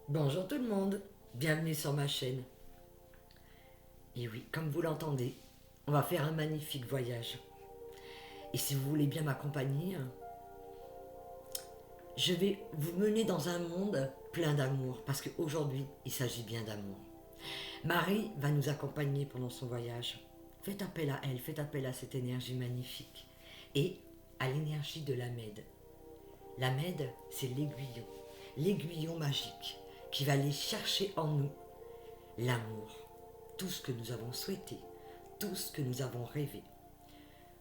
Bonjour tout le monde, bienvenue sur ma chaîne. Et oui, comme vous l'entendez, on va faire un magnifique voyage. Et si vous voulez bien m'accompagner, je vais vous mener dans un monde plein d'amour, parce qu'aujourd'hui, il s'agit bien d'amour. Marie va nous accompagner pendant son voyage. Faites appel à elle, faites appel à cette énergie magnifique. Et à l'énergie de l'Ahmed. L'Ahmed, c'est l'aiguillon magique, qui va aller chercher en nous l'amour, tout ce que nous avons souhaité, tout ce que nous avons rêvé.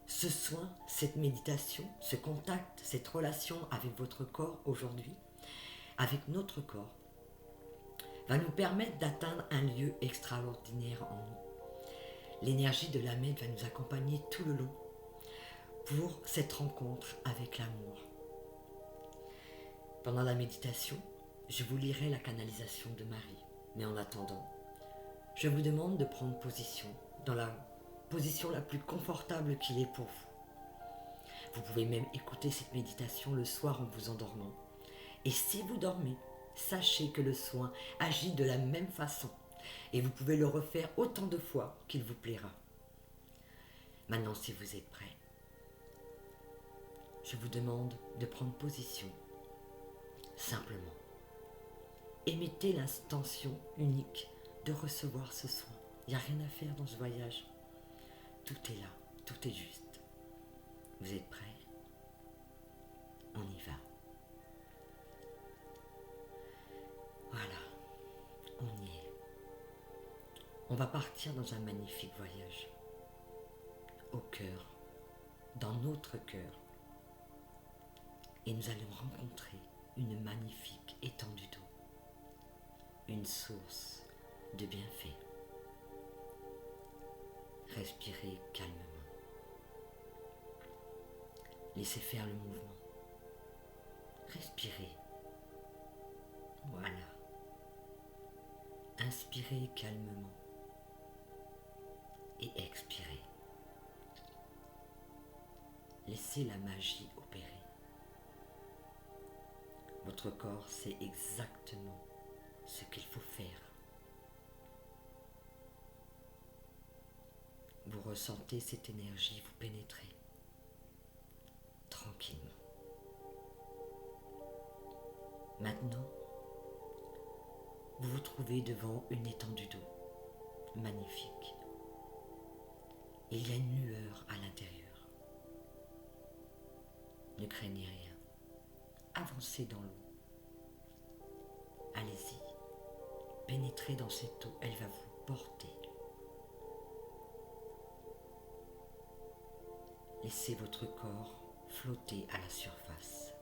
Ce soin, cette méditation, ce contact, cette relation avec votre corps aujourd'hui, avec notre corps, va nous permettre d'atteindre un lieu extraordinaire en nous. L'énergie de l'Ahmed va nous accompagner tout le long pour cette rencontre avec l'amour. Pendant la méditation, je vous lirai la canalisation de Marie. Mais en attendant, je vous demande de prendre position dans la position la plus confortable qu'il est pour vous. Vous pouvez même écouter cette méditation le soir en vous endormant. Et si vous dormez, sachez que le soin agit de la même façon et vous pouvez le refaire autant de fois qu'il vous plaira. Maintenant, si vous êtes prêts, je vous demande de prendre position simplement. Émettez l'intention unique de recevoir ce soin. Il n'y a rien à faire dans ce voyage. Tout est là, tout est juste. Vous êtes prêts? On y va. Voilà, on y est. On va partir dans un magnifique voyage. Au cœur, dans notre cœur. Et nous allons rencontrer une magnifique étendue d'eau. Une source de bienfaits. Respirez calmement. Laissez faire le mouvement. Respirez. Voilà. Inspirez calmement. Et expirez. Laissez la magie opérer. Votre corps sait exactement ce qu'il faut faire. Vous ressentez cette énergie vous pénétrer tranquillement. Maintenant, vous vous trouvez devant une étendue d'eau magnifique. Il y a une lueur à l'intérieur. Ne craignez rien. Avancez dans l'eau. Allez-y. Pénétrez dans cette eau. Elle va vous porter. Laissez votre corps flotter à la surface.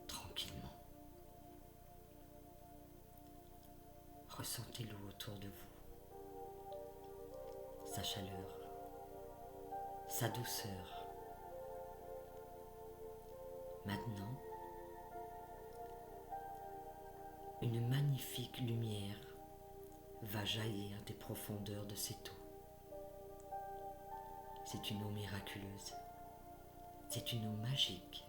Tranquillement. Ressentez l'eau autour de vous. Sa chaleur. Sa douceur. Maintenant, une magnifique lumière va jaillir des profondeurs de cette eau. C'est une eau miraculeuse. C'est une eau magique.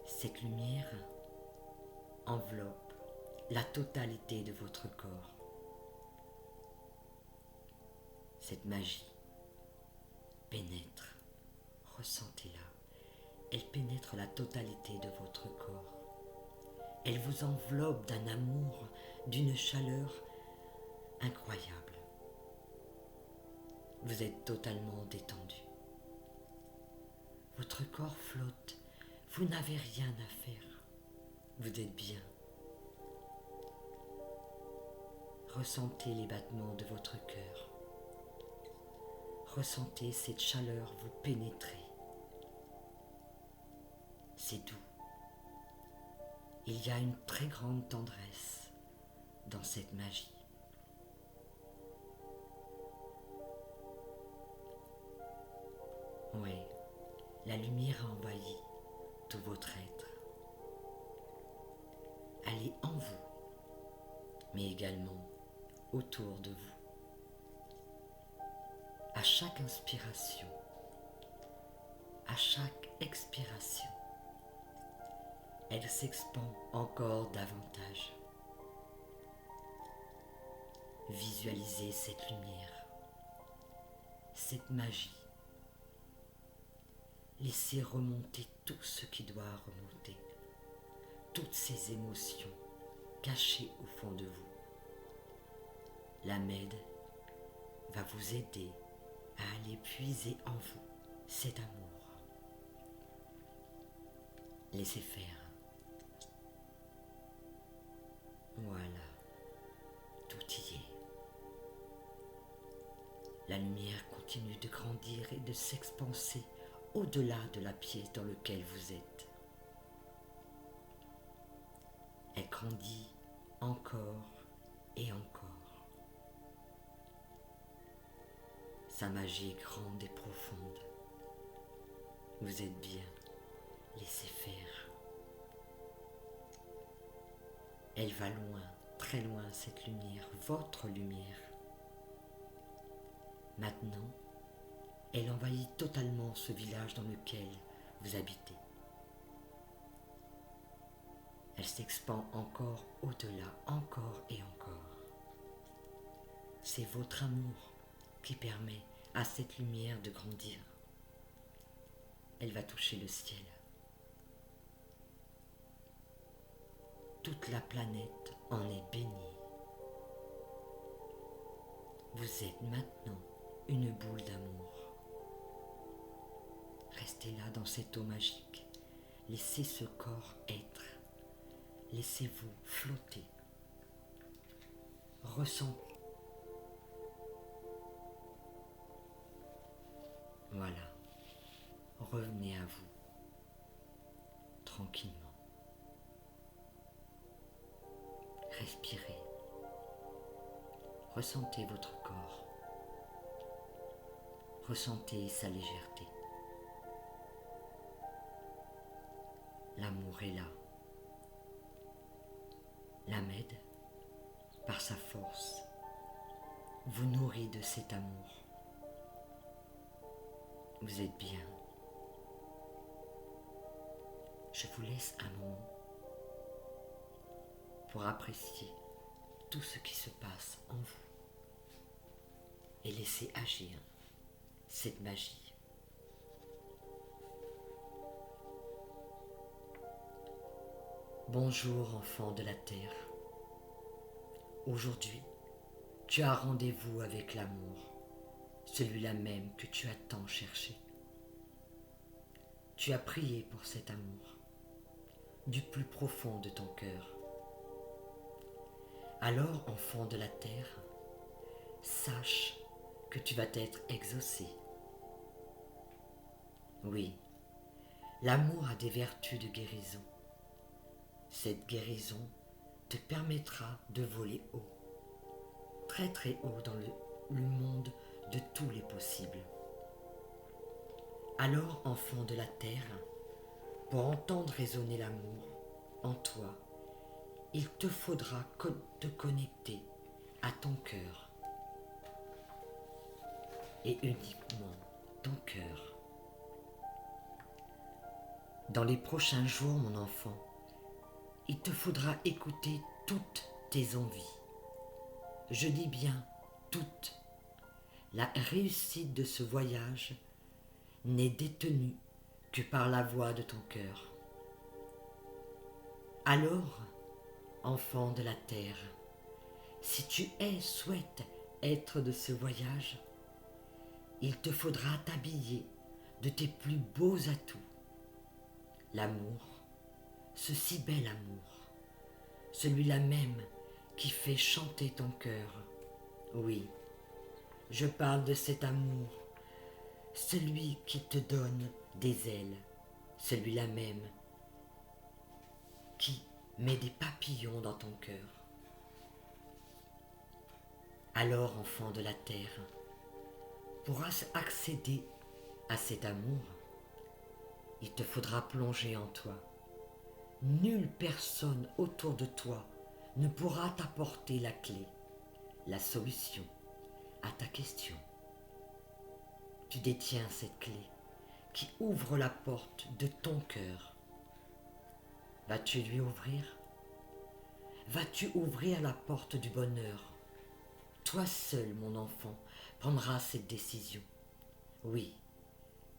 Cette lumière enveloppe la totalité de votre corps. Cette magie pénètre. Ressentez-la. Elle pénètre la totalité de votre corps. Elle vous enveloppe d'un amour, d'une chaleur incroyable. Vous êtes totalement détendu. Votre corps flotte. Vous n'avez rien à faire. Vous êtes bien. Ressentez les battements de votre cœur. Ressentez cette chaleur vous pénétrer. C'est doux. Il y a une très grande tendresse dans cette magie. Oui, la lumière a envahi tout votre être. Elle est en vous, mais également autour de vous. À chaque inspiration, à chaque expiration, elle s'expand encore davantage. Visualisez cette lumière, cette magie. Laissez remonter tout ce qui doit remonter, toutes ces émotions cachées au fond de vous. La Med va vous aider à aller puiser en vous cet amour. Laissez faire. Voilà, tout y est. La lumière continue de grandir et de s'expanser au-delà de la pièce dans laquelle vous êtes. Elle grandit encore et encore. Sa magie est grande et profonde. Vous êtes bien, laissez faire. Elle va loin, très loin cette lumière, votre lumière. Maintenant, elle envahit totalement ce village dans lequel vous habitez. Elle s'expand encore au-delà, encore et encore. C'est votre amour qui permet à cette lumière de grandir. Elle va toucher le ciel. Toute la planète en est bénie. Vous êtes maintenant une boule d'amour. Restez là dans cette eau magique. Laissez ce corps être. Laissez-vous flotter. Ressentez. Voilà. Revenez à vous. Tranquillement. Respirez. Ressentez votre corps. Ressentez sa légèreté. L'amour est là. La Med, par sa force, vous nourrit de cet amour. Vous êtes bien. Je vous laisse un moment pour apprécier tout ce qui se passe en vous et laisser agir cette magie. Bonjour enfant de la terre. Aujourd'hui, tu as rendez-vous avec l'amour, celui-là même que tu as tant cherché. Tu as prié pour cet amour, du plus profond de ton cœur. Alors, enfant de la terre, sache que tu vas être exaucé. Oui, l'amour a des vertus de guérison. Cette guérison te permettra de voler haut, très très haut dans le monde de tous les possibles. Alors, enfant de la terre, pour entendre résonner l'amour en toi, il te faudra te connecter à ton cœur, et uniquement ton cœur. Dans les prochains jours, mon enfant, il te faudra écouter toutes tes envies. Je dis bien toutes. La réussite de ce voyage n'est détenue que par la voix de ton cœur. Alors, enfant de la terre, si tu souhaites être de ce voyage, il te faudra t'habiller de tes plus beaux atouts. L'amour, ce si bel amour, celui-là même qui fait chanter ton cœur. Oui, je parle de cet amour, celui qui te donne des ailes, celui-là même qui met des papillons dans ton cœur. Alors, enfant de la terre, pour accéder à cet amour, il te faudra plonger en toi. Nulle personne autour de toi ne pourra t'apporter la clé, la solution à ta question. Tu détiens cette clé qui ouvre la porte de ton cœur. Vas-tu lui ouvrir? Vas-tu ouvrir la porte du bonheur? Toi seul, mon enfant, prendras cette décision. Oui,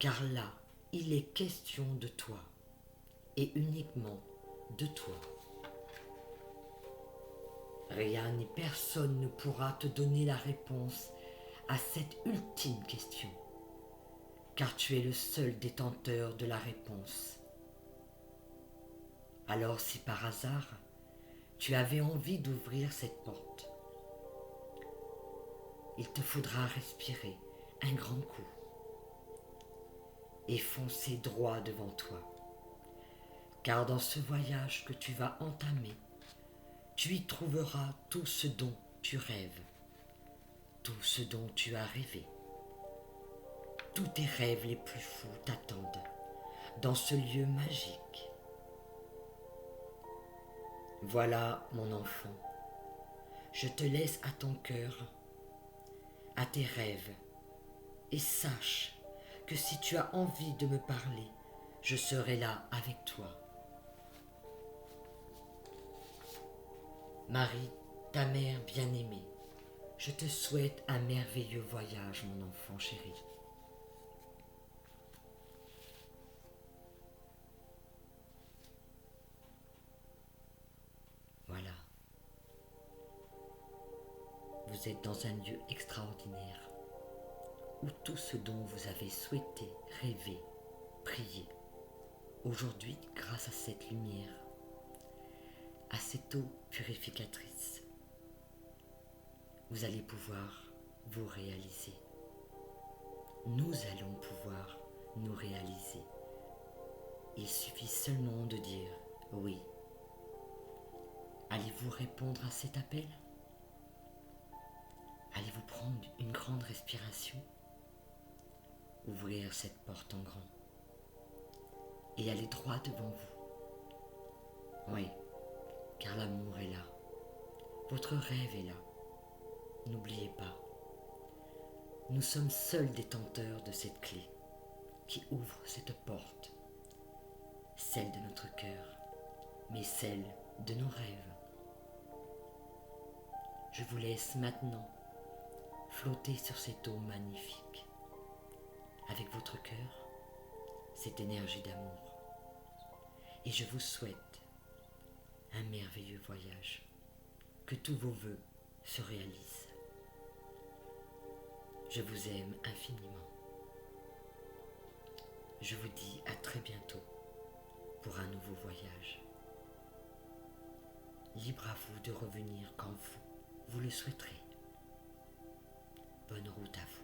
car là, il est question de toi, et uniquement de toi. Rien ni personne ne pourra te donner la réponse à cette ultime question, car tu es le seul détenteur de la réponse. Alors si par hasard, tu avais envie d'ouvrir cette porte, il te faudra respirer un grand coup et foncer droit devant toi, car dans ce voyage que tu vas entamer, tu y trouveras tout ce dont tu rêves, tout ce dont tu as rêvé. Tous tes rêves les plus fous t'attendent dans ce lieu magique. Voilà, mon enfant, je te laisse à ton cœur, à tes rêves, et sache que si tu as envie de me parler, je serai là avec toi. Marie, ta mère bien-aimée, je te souhaite un merveilleux voyage, mon enfant chéri. Voilà. Vous êtes dans un lieu extraordinaire où tout ce dont vous avez souhaité, rêvé, prié, aujourd'hui, grâce à cette lumière, à cette eau purificatrice, vous allez pouvoir vous réaliser. Nous allons pouvoir nous réaliser. Il suffit seulement de dire oui. Allez-vous répondre à cet appel? Allez-vous prendre une grande respiration? Ouvrir cette porte en grand et aller droit devant vous. Oui, car l'amour est là. Votre rêve est là. N'oubliez pas, nous sommes seuls détenteurs de cette clé qui ouvre cette porte, celle de notre cœur, mais celle de nos rêves. Je vous laisse maintenant flotter sur cette eau magnifique, avec votre cœur, cette énergie d'amour. Et je vous souhaite un merveilleux voyage, que tous vos vœux se réalisent. Je vous aime infiniment. Je vous dis à très bientôt pour un nouveau voyage. Libre à vous de revenir quand vous le souhaiterez. Bonne route à vous.